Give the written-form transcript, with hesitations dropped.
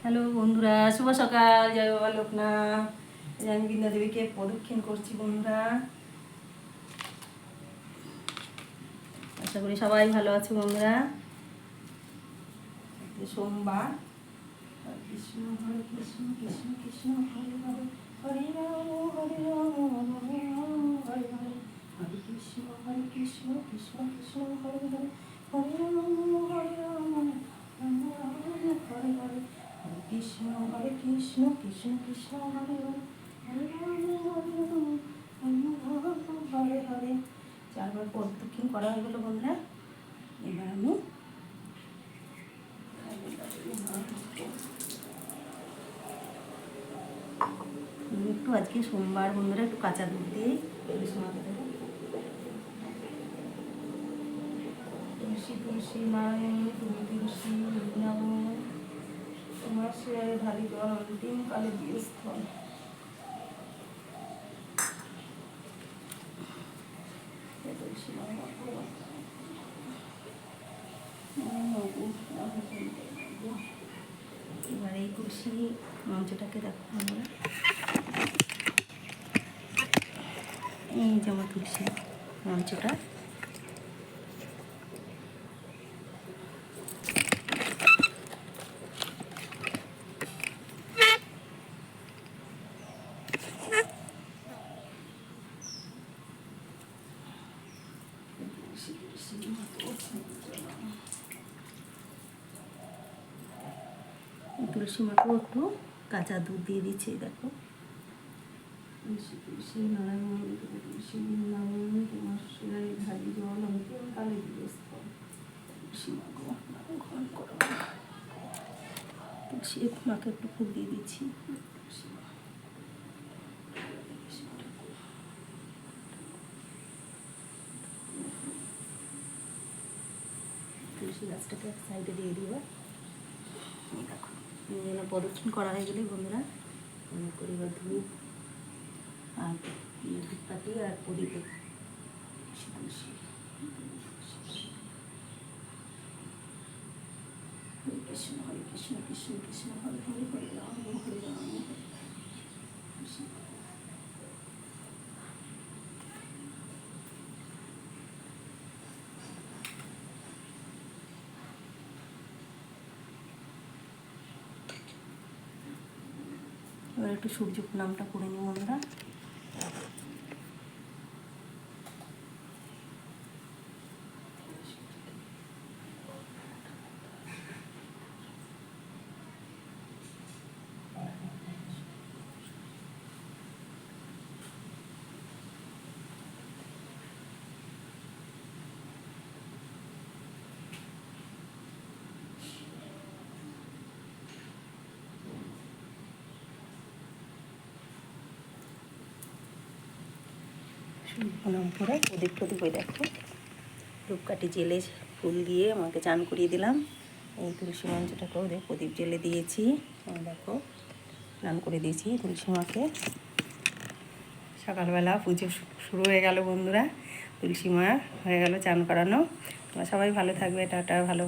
Hello বন্ধুরা, শুভ সকাল। জয় বাবা লোকনাথ। আমি বিন্দা দেবীকে প্রদক্ষিণ করছি বন্ধুরা। আশা করি সবাই ভালো আছে বন্ধুরা। সোমবার। কৃষ্ণ হরে কৃষ্ণ কৃষ্ণ কৃষ্ণ হরে হরে, হরে রাম হরে রাম হরে রাম হরে হরে, হরে কৃষ্ণ কৃষ্ণ কৃষ্ণ হরে হরে, হরে রাম হরে রাম রাম রাম হরে হরে, হরে কৃষ্ণ কৃষ্ণ কৃষ্ণ হরে হরে, হরে রাম রাম হরে হরে। চারবার প্রদক্ষিণ করা হয়ে গেল বন্ধুরা। এবার আমি একটু আজকে সোমবার বন্ধুরা একটু কাঁচা দুধ দিয়ে তুলসী তুলসী নারায়ণ তুমি তুলসী নাম তোমার সে ঢালি জল অন্তিম কালে দিয়ে স্থল। এবার এই তুলসী মঞ্চটাকে দেখো আমরা, এই যে আমার তুলসী মঞ্চটা। তুলসী মাকে একটু কাঁচা দুধ দিয়ে দিচ্ছি, দেখো। তুলসী তুলসী নারায়ণ তুলসী নারায়ণ তোমার শিরায় ঢালি জল অন্তিম কালে দিয়ে স্থল। তুলসী মাকে গ্রহণ করো। তুলসী মাকে একটু ফুল দিয়ে দিচ্ছি। তুলসী গাছটাকে এক সাইডে দিয়ে দিব। দেখো প্রদক্ষিণ করা হয়ে গেলে বন্ধুরা করি বা ধূপ আর ধূপকাঠি আর প্রদীপে তুলসী হরে কৃষ্ণ কৃষ্ণ কৃষ্ণ হরে হরে, হরে রাম হরে রাম। এবার একটু সূর্য প্রণামটা করে নিই বন্ধুরা। প্রণাম করে প্রদীপ হয়ে দেখো ধূপকাঠি জেলে ফুল দিয়ে আমাকে চান করিয়ে দিলাম। এই তুলসী মঞ্চটাকেও প্রদীপ জেলে দিয়েছি, দেখো স্নান করে দিয়েছি তুলসী মাকে। সকালবেলা পুজো শুরু হয়ে গেল বন্ধুরা, তুলসী মা হয়ে গেল চান করানো। তোমরা সবাই ভালো থাকবে, টাটা, ভালো